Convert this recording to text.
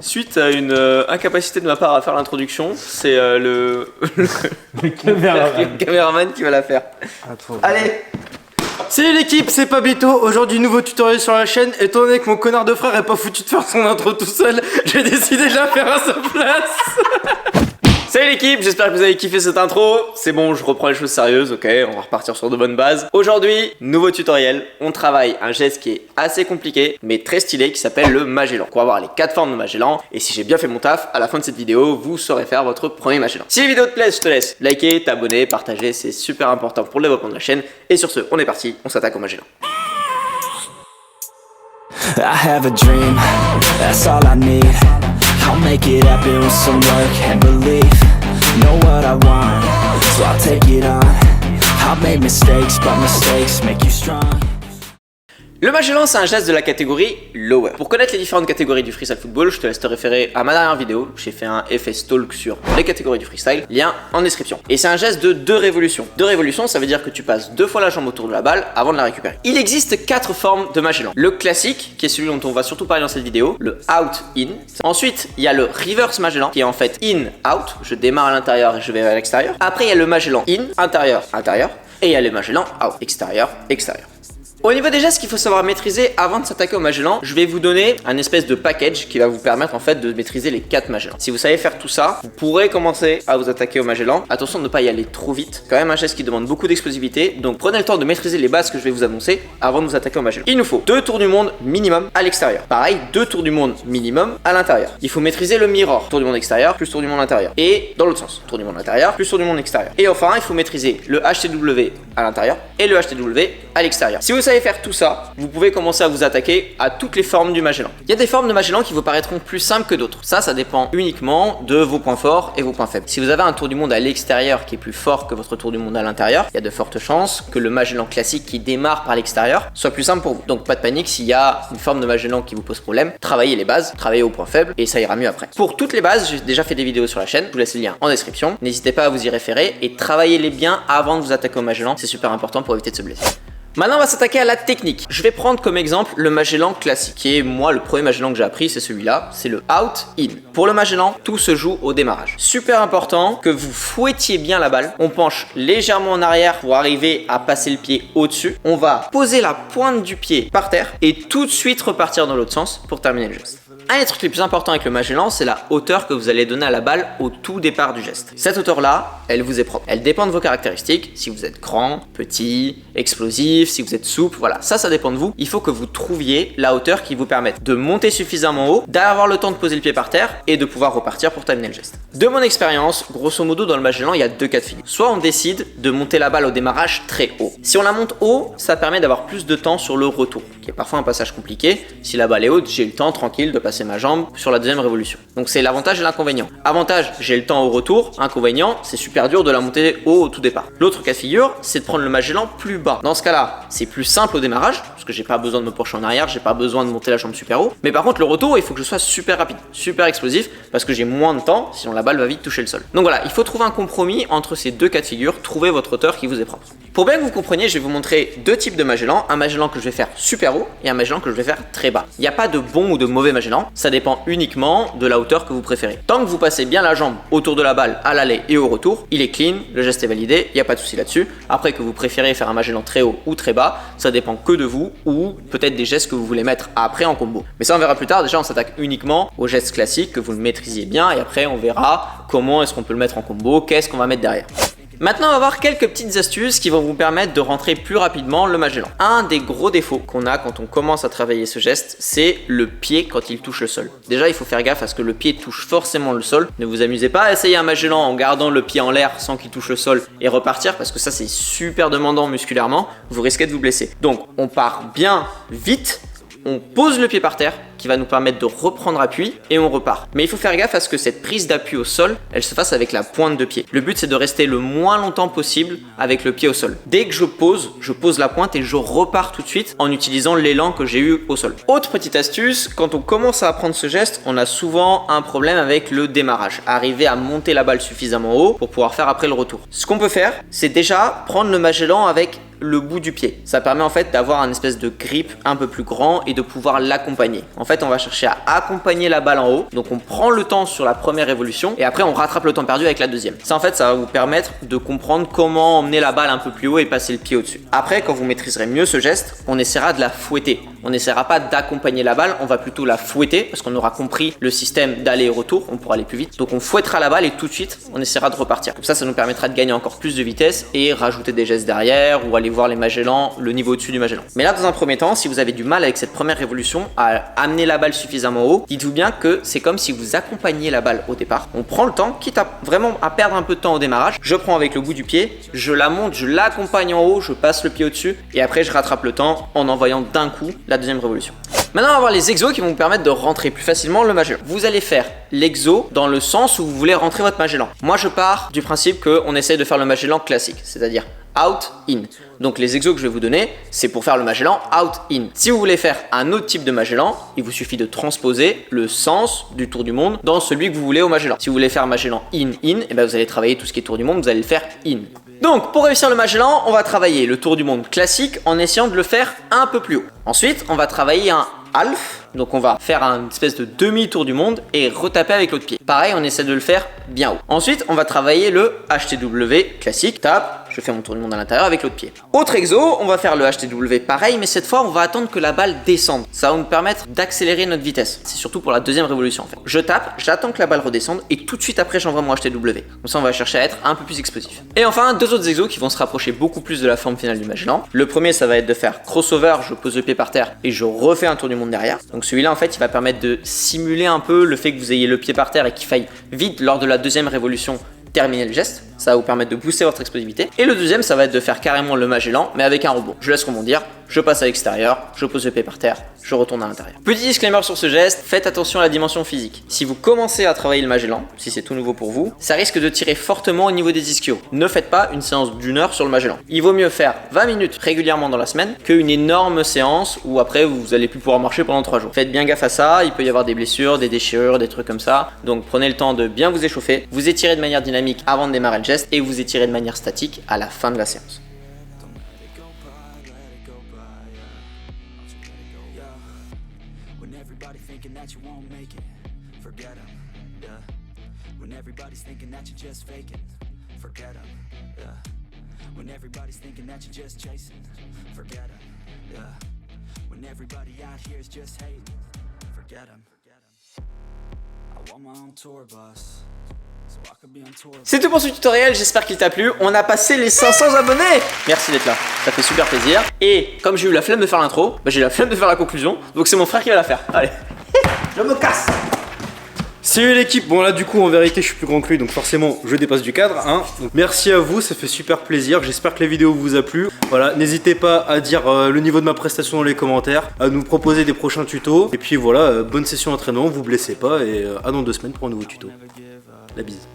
Suite à une incapacité de ma part à faire l'introduction, c'est le caméraman qui va la faire. Allez. Salut l'équipe, c'est Pablito. Aujourd'hui, nouveau tutoriel sur la chaîne. Étant donné que mon connard de frère est pas foutu de faire son intro tout seul, j'ai décidé de la faire à sa place. Salut l'équipe, j'espère que vous avez kiffé cette intro. C'est bon, je reprends les choses sérieuses, ok, on va repartir sur de bonnes bases. Aujourd'hui, nouveau tutoriel, on travaille un geste qui est assez compliqué, mais très stylé, qui s'appelle le Magellan. On va voir les 4 formes de Magellan, et si j'ai bien fait mon taf, à la fin de cette vidéo, vous saurez faire votre premier Magellan. Si les vidéos te plaisent, je te laisse liker, t'abonner, partager, c'est super important pour le développement de la chaîne. Et sur ce, on est parti, on s'attaque au Magellan. I have a dream, that's all I need. I'll make it happen with some work and belief. Know what I want, so I'll take it on. I've made mistakes, but mistakes make you strong. Le Magellan, c'est un geste de la catégorie lower. Pour connaître les différentes catégories du freestyle football, je te laisse te référer à ma dernière vidéo. J'ai fait un FS Talk sur les catégories du freestyle, lien en description. Et c'est un geste de 2 révolutions. 2 révolutions, ça veut dire que tu passes 2 fois la jambe autour de la balle avant de la récupérer. Il existe 4 formes de Magellan. Le classique, qui est celui dont on va surtout parler dans cette vidéo, le out-in. Ensuite, il y a le reverse Magellan, qui est en fait in-out. Je démarre à l'intérieur et je vais à l'extérieur. Après, il y a le Magellan in, intérieur, intérieur. Et il y a le Magellan out, extérieur, extérieur. Au niveau des gestes qu'il faut savoir maîtriser avant de s'attaquer au Magellan, je vais vous donner un espèce de package qui va vous permettre en fait de maîtriser les 4 Magellans. Si vous savez faire tout ça, vous pourrez commencer à vous attaquer au Magellan. Attention de ne pas y aller trop vite. C'est quand même un geste qui demande beaucoup d'explosivité, donc prenez le temps de maîtriser les bases que je vais vous annoncer avant de vous attaquer au Magellan. Il nous faut 2 tours du monde minimum à l'extérieur. Pareil, 2 tours du monde minimum à l'intérieur. Il faut maîtriser le mirror, tour du monde extérieur plus tour du monde intérieur. Et dans l'autre sens, tour du monde intérieur plus tour du monde extérieur. Et enfin, il faut maîtriser le HTW à l'intérieur et le HTW à l'extérieur. Si vous savez faire tout ça, vous pouvez commencer à vous attaquer à toutes les formes du Magellan. Il y a des formes de Magellan qui vous paraîtront plus simples que d'autres. Ça dépend uniquement de vos points forts et vos points faibles. Si vous avez un tour du monde à l'extérieur qui est plus fort que votre tour du monde à l'intérieur, il y a de fortes chances que le Magellan classique qui démarre par l'extérieur soit plus simple pour vous. Donc pas de panique s'il y a une forme de Magellan qui vous pose problème. Travaillez les bases, travaillez aux points faibles et ça ira mieux après. Pour toutes les bases, j'ai déjà fait des vidéos sur la chaîne. Je vous laisse le lien en description. N'hésitez pas à vous y référer et travaillez-les bien avant de vous attaquer au Magellan. C'est super important pour éviter de se blesser. Maintenant, on va s'attaquer à la technique. Je vais prendre comme exemple le Magellan classique, qui est moi le premier Magellan que j'ai appris, c'est celui-là, c'est le out-in. Pour le Magellan, tout se joue au démarrage. Super important que vous fouettiez bien la balle. On penche légèrement en arrière pour arriver à passer le pied au-dessus. On va poser la pointe du pied par terre et tout de suite repartir dans l'autre sens pour terminer le geste. Un des trucs les plus importants avec le Magellan, c'est la hauteur que vous allez donner à la balle au tout départ du geste. Cette hauteur-là, elle vous est propre. Elle dépend de vos caractéristiques. Si vous êtes grand, petit, explosif, si vous êtes souple, voilà, ça dépend de vous. Il faut que vous trouviez la hauteur qui vous permette de monter suffisamment haut, d'avoir le temps de poser le pied par terre et de pouvoir repartir pour terminer le geste. De mon expérience, grosso modo, dans le Magellan, il y a 2 cas de figure. Soit on décide de monter la balle au démarrage très haut. Si on la monte haut, ça permet d'avoir plus de temps sur le retour, qui est parfois un passage compliqué. Si la balle est haute, j'ai le temps tranquille de passer ma jambe sur la deuxième révolution. Donc c'est l'avantage et l'inconvénient. Avantage, j'ai le temps au retour. Inconvénient, c'est super dur de la monter haut au tout départ. L'autre cas de figure, c'est de prendre le Magellan plus bas. Dans ce cas-là, c'est plus simple au démarrage, parce que j'ai pas besoin de me pencher en arrière, j'ai pas besoin de monter la jambe super haut. Mais par contre, le retour, il faut que je sois super rapide, super explosif, parce que j'ai moins de temps, sinon la balle va vite toucher le sol. Donc voilà, il faut trouver un compromis entre ces 2 cas de figure, trouver votre hauteur qui vous est propre. Pour bien que vous compreniez, je vais vous montrer 2 types de Magellan. Un Magellan que je vais faire super haut et un Magellan que je vais faire très bas. Il n'y a pas de bon ou de mauvais Magellan, ça dépend uniquement de la hauteur que vous préférez. Tant que vous passez bien la jambe autour de la balle à l'aller et au retour, il est clean, le geste est validé, il n'y a pas de souci là-dessus. Après que vous préférez faire un Magellan très haut ou très bas, ça dépend que de vous ou peut-être des gestes que vous voulez mettre après en combo. Mais ça on verra plus tard, déjà on s'attaque uniquement aux gestes classiques, que vous le maîtrisiez bien et après on verra comment est-ce qu'on peut le mettre en combo, qu'est-ce qu'on va mettre derrière. Maintenant, on va voir quelques petites astuces qui vont vous permettre de rentrer plus rapidement le Magellan. Un des gros défauts qu'on a quand on commence à travailler ce geste, c'est le pied quand il touche le sol. Déjà, il faut faire gaffe à ce que le pied touche forcément le sol. Ne vous amusez pas à essayer un Magellan en gardant le pied en l'air sans qu'il touche le sol et repartir parce que ça, c'est super demandant musculairement. Vous risquez de vous blesser. Donc, on part bien vite. On pose le pied par terre qui va nous permettre de reprendre appui et on repart. Mais il faut faire gaffe à ce que cette prise d'appui au sol, elle se fasse avec la pointe de pied. Le but c'est de rester le moins longtemps possible avec le pied au sol. Dès que je pose la pointe et je repars tout de suite en utilisant l'élan que j'ai eu au sol. Autre petite astuce, quand on commence à apprendre ce geste, on a souvent un problème avec le démarrage. Arriver à monter la balle suffisamment haut pour pouvoir faire après le retour. Ce qu'on peut faire, c'est déjà prendre le Magellan avec le bout du pied. Ça permet en fait d'avoir un espèce de grip un peu plus grand et de pouvoir l'accompagner. En fait, on va chercher à accompagner la balle en haut. Donc on prend le temps sur la première évolution et après on rattrape le temps perdu avec la deuxième. Ça en fait, ça va vous permettre de comprendre comment emmener la balle un peu plus haut et passer le pied au-dessus. Après, quand vous maîtriserez mieux ce geste, on essaiera de la fouetter. On n'essaiera pas d'accompagner la balle, on va plutôt la fouetter parce qu'on aura compris le système d'aller et retour, on pourra aller plus vite. Donc on fouettera la balle et tout de suite, on essaiera de repartir. Comme ça nous permettra de gagner encore plus de vitesse et rajouter des gestes derrière ou aller voir les Magellan, le niveau au-dessus du Magellan. Mais là, dans un premier temps, si vous avez du mal avec cette première révolution à amener la balle suffisamment haut, dites-vous bien que c'est comme si vous accompagniez la balle au départ. On prend le temps, quitte à vraiment à perdre un peu de temps au démarrage. Je prends avec le bout du pied, je la monte, je l'accompagne en haut, je passe le pied au-dessus et après je rattrape le temps en envoyant d'un coup la deuxième révolution. Maintenant, on va voir les exos qui vont vous permettre de rentrer plus facilement le Magellan. Vous allez faire l'exo dans le sens où vous voulez rentrer votre Magellan. Moi, je pars du principe qu'on essaie de faire le Magellan classique, c'est-à-dire out, in. Donc les exos que je vais vous donner, c'est pour faire le Magellan out, in. Si vous voulez faire un autre type de Magellan, il vous suffit de transposer le sens du tour du monde dans celui que vous voulez au Magellan. Si vous voulez faire Magellan in, in, et ben vous allez travailler tout ce qui est tour du monde, vous allez le faire in. Donc pour réussir le Magellan, on va travailler le tour du monde classique en essayant de le faire un peu plus haut. Ensuite, on va travailler un half, donc on va faire une espèce de demi-tour du monde et retaper avec l'autre pied. Pareil, on essaie de le faire bien haut. Ensuite, on va travailler le HTW classique, tape, je fais mon tour du monde à l'intérieur avec l'autre pied. Autre exo, on va faire le HTW pareil, mais cette fois, on va attendre que la balle descende. Ça va nous permettre d'accélérer notre vitesse. C'est surtout pour la deuxième révolution en fait. Je tape, j'attends que la balle redescende et tout de suite après, j'envoie mon HTW. Comme ça, on va chercher à être un peu plus explosif. Et enfin, deux autres exos qui vont se rapprocher beaucoup plus de la forme finale du Magellan. Le premier, ça va être de faire crossover, je pose le pied par terre et je refais un tour du monde derrière. Donc celui-là, en fait, il va permettre de simuler un peu le fait que vous ayez le pied par terre et qu'il faille vite, lors de la deuxième révolution, terminer le geste. Ça va vous permettre de booster votre explosivité. Et le deuxième, ça va être de faire carrément le Magellan, mais avec un rebond. Je laisse rebondir, je passe à l'extérieur, je pose le pied par terre, je retourne à l'intérieur. Petit disclaimer sur ce geste, faites attention à la dimension physique. Si vous commencez à travailler le Magellan, si c'est tout nouveau pour vous, ça risque de tirer fortement au niveau des ischios. Ne faites pas une séance d'1 heure sur le Magellan. Il vaut mieux faire 20 minutes régulièrement dans la semaine qu'une énorme séance où après vous allez plus pouvoir marcher pendant 3 jours. Faites bien gaffe à ça, il peut y avoir des blessures, des déchirures, des trucs comme ça. Donc prenez le temps de bien vous échauffer, vous étirez de manière dynamique avant de démarrer le geste et vous étirez de manière statique à la fin de la séance. Everybody thinking that you won't make it, forget 'em, yeah. When everybody's thinking that you're just faking, forget 'em, yeah. When everybody's thinking that you're just chasing, forget 'em, yeah. When everybody out here is just hating, forget 'em. I want my own tour bus. C'est tout pour ce tutoriel, j'espère qu'il t'a plu. On a passé les 500 abonnés. Merci d'être là, ça fait super plaisir. Et comme j'ai eu la flemme de faire l'intro, j'ai la flemme de faire la conclusion. Donc c'est mon frère qui va la faire. Allez, je me casse. Salut l'équipe, bon là du coup en vérité je suis plus grand que lui donc forcément je dépasse du cadre hein. Donc, merci à vous, ça fait super plaisir, j'espère que la vidéo vous a plu. Voilà, n'hésitez pas à dire le niveau de ma prestation dans les commentaires, à nous proposer des prochains tutos. Et puis voilà, bonne session d'entraînement, vous blessez pas et à dans 2 semaines pour un nouveau tuto. La bise.